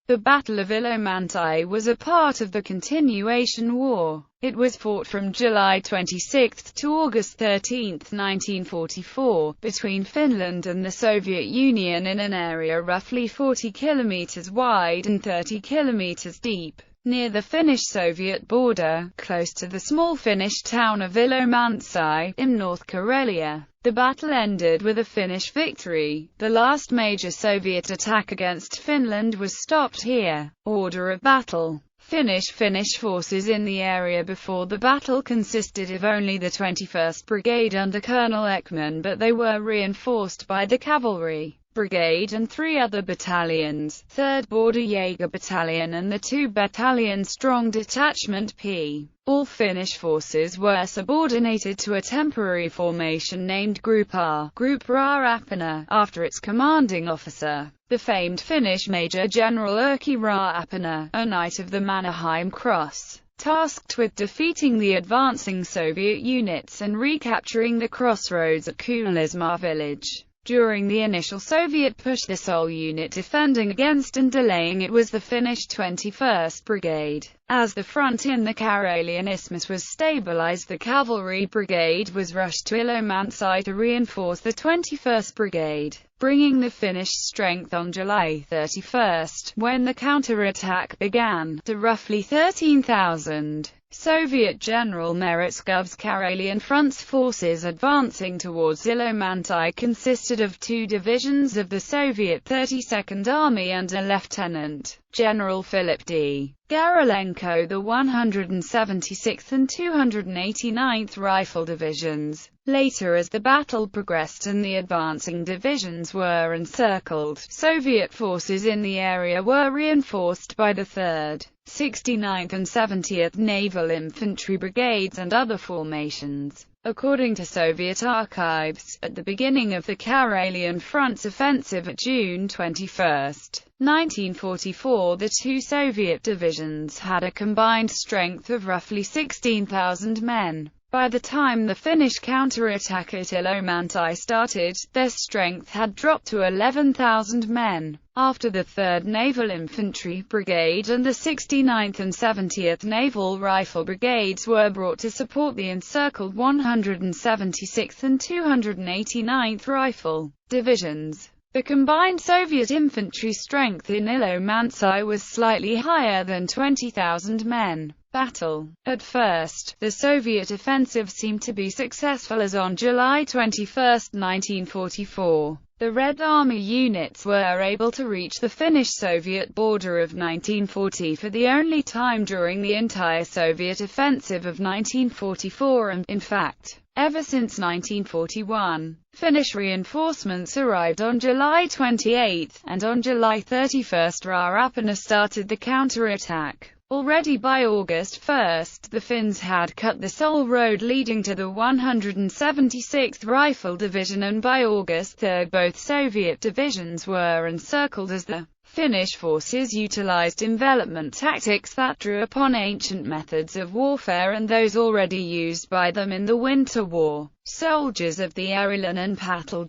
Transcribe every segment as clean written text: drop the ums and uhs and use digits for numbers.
The Battle of Ilomantsi was a part of the Continuation War. It was fought from July 26 to August 13, 1944, between Finland and the Soviet Union in an area roughly 40 kilometers wide and 30 kilometers deep, near the Finnish-Soviet border, close to the small Finnish town of Ilomantsi, in North Karelia. The battle ended with a Finnish victory. The last major Soviet attack against Finland was stopped here. Order of battle. Finnish forces in the area before the battle consisted of only the 21st Brigade under Colonel Ekman, but they were reinforced by the Cavalry Brigade and 3 other battalions, 3rd Border Jaeger Battalion and the 2-battalion-strong Detachment P. All Finnish forces were subordinated to a temporary formation named Group R, Group Ra-Apina, after its commanding officer, the famed Finnish Major General Erkki Ra-Apina, a Knight of the Mannerheim Cross, tasked with defeating the advancing Soviet units and recapturing the crossroads at Kulismaa village. During the initial Soviet push, the sole unit defending against and delaying it was the Finnish 21st Brigade. As the front in the Karelian Isthmus was stabilized, the Cavalry Brigade was rushed to Ilomantsi to reinforce the 21st Brigade, bringing the Finnish strength on July 31, when the counterattack began, to roughly 13,000. Soviet General Merezgov's Karelian Front's forces advancing towards Ilomantsi consisted of 2 divisions of the Soviet 32nd Army under Lieutenant General Philip D. Garilenko, the 176th and 289th Rifle Divisions. Later, as the battle progressed and the advancing divisions were encircled, Soviet forces in the area were reinforced by the 3rd, 69th and 70th Naval Infantry Brigades and other formations. According to Soviet archives, at the beginning of the Karelian Front's offensive at June 21, 1944, the 2 Soviet divisions had a combined strength of roughly 16,000 men. By the time the Finnish counterattack at Ilomantsi started, their strength had dropped to 11,000 men. After the 3rd Naval Infantry Brigade and the 69th and 70th Naval Rifle Brigades were brought to support the encircled 176th and 289th Rifle Divisions, the combined Soviet infantry strength in Ilomantsi was slightly higher than 20,000 men. Battle. At first, the Soviet offensive seemed to be successful, as on July 21, 1944, the Red Army units were able to reach the Finnish-Soviet border of 1940 for the only time during the entire Soviet offensive of 1944 and, in fact, ever since 1941. Finnish reinforcements arrived on July 28, and on July 31 Ra-Apina started the counterattack. Already by August 1, the Finns had cut the sole road leading to the 176th Rifle Division, and by August 3 both Soviet divisions were encircled as the Finnish forces utilized envelopment tactics that drew upon ancient methods of warfare and those already used by them in the Winter War. Soldiers of the Erilan and Patal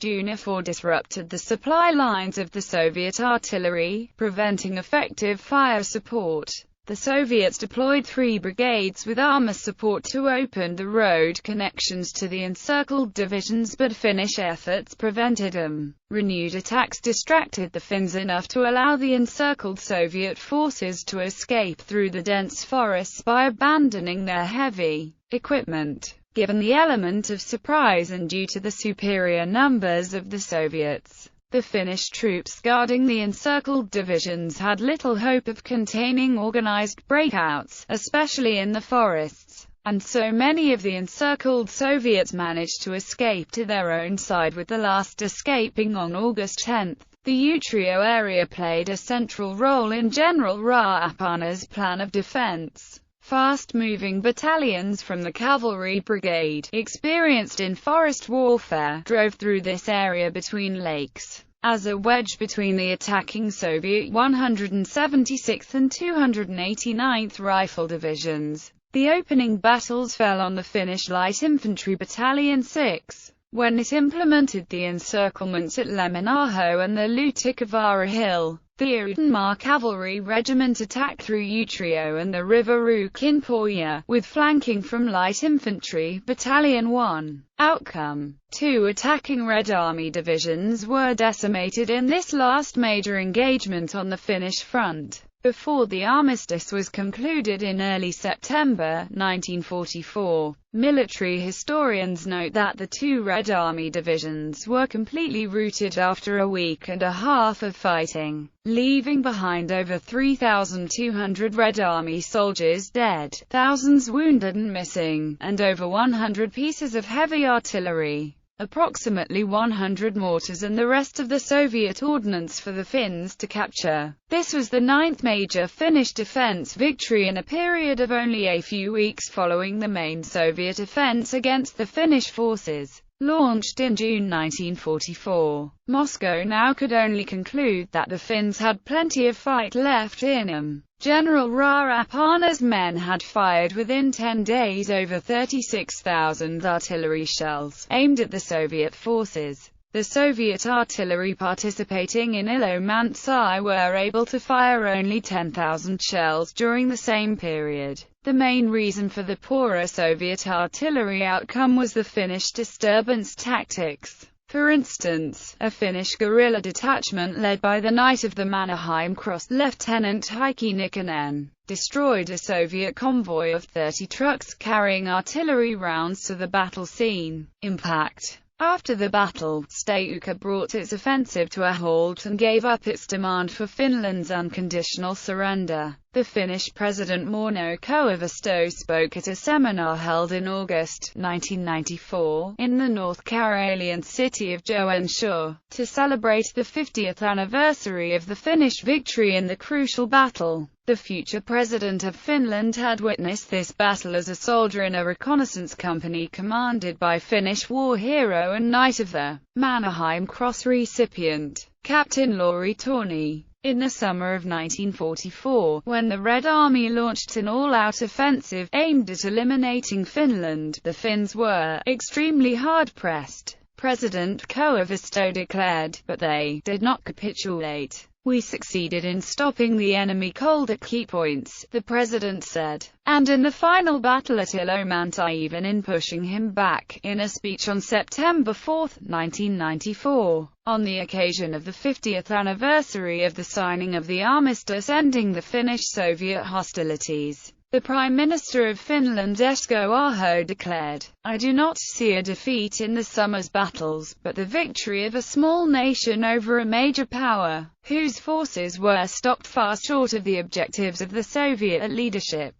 disrupted the supply lines of the Soviet artillery, preventing effective fire support. The Soviets deployed 3 brigades with armor support to open the road connections to the encircled divisions, but Finnish efforts prevented them. Renewed attacks distracted the Finns enough to allow the encircled Soviet forces to escape through the dense forests by abandoning their heavy equipment. Given the element of surprise and due to the superior numbers of the Soviets, the Finnish troops guarding the encircled divisions had little hope of containing organized breakouts, especially in the forests, and so many of the encircled Soviets managed to escape to their own side, with the last escaping on August 10. The Utrio area played a central role in General Ra-Apina's plan of defense. Fast-moving battalions from the Cavalry Brigade, experienced in forest warfare, drove through this area between lakes, as a wedge between the attacking Soviet 176th and 289th Rifle Divisions. The opening battles fell on the Finnish Light Infantry Battalion 6, when it implemented the encirclements at Lemanaho and the Lutikavara Hill. The Utenmar Cavalry Regiment attacked through Utrio and the River Ruk in Porya, with flanking from Light Infantry Battalion 1. Outcome: 2 attacking Red Army divisions were decimated in this last major engagement on the Finnish front, before the armistice was concluded in early September 1944. Military historians note that the 2 Red Army divisions were completely routed after a week and a half of fighting, leaving behind over 3,200 Red Army soldiers dead, thousands wounded and missing, and over 100 pieces of heavy artillery, approximately 100 mortars and the rest of the Soviet ordnance for the Finns to capture. This was the 9th major Finnish defense victory in a period of only a few weeks following the main Soviet offense against the Finnish forces, launched in June 1944. Moscow now could only conclude that the Finns had plenty of fight left in them. General Raapana's men had fired within 10 days over 36,000 artillery shells, aimed at the Soviet forces. The Soviet artillery participating in Ilomantsi were able to fire only 10,000 shells during the same period. The main reason for the poorer Soviet artillery outcome was the Finnish disturbance tactics. For instance, a Finnish guerrilla detachment led by the Knight of the Mannerheim Cross, Lieutenant Heikki Nikkanen, destroyed a Soviet convoy of 30 trucks carrying artillery rounds to the battle scene. Impact: after the battle, Stauka brought its offensive to a halt and gave up its demand for Finland's unconditional surrender. The Finnish President Mauno Koivisto spoke at a seminar held in August 1994 in the North Karelian city of Joensuu, to celebrate the 50th anniversary of the Finnish victory in the crucial battle. The future president of Finland had witnessed this battle as a soldier in a reconnaissance company commanded by Finnish war hero and Knight of the Mannerheim Cross recipient, Captain Lauri Torni. In the summer of 1944, when the Red Army launched an all-out offensive, aimed at eliminating Finland, the Finns were extremely hard-pressed. President Koivisto declared, but they did not capitulate. "We succeeded in stopping the enemy cold at key points," the president said, and in the final battle at Ilomantsi even in pushing him back, in a speech on September 4, 1994, on the occasion of the 50th anniversary of the signing of the armistice ending the Finnish-Soviet hostilities. The Prime Minister of Finland Esko Aho declared, "I do not see a defeat in the summer's battles, but the victory of a small nation over a major power, whose forces were stopped far short of the objectives of the Soviet leadership."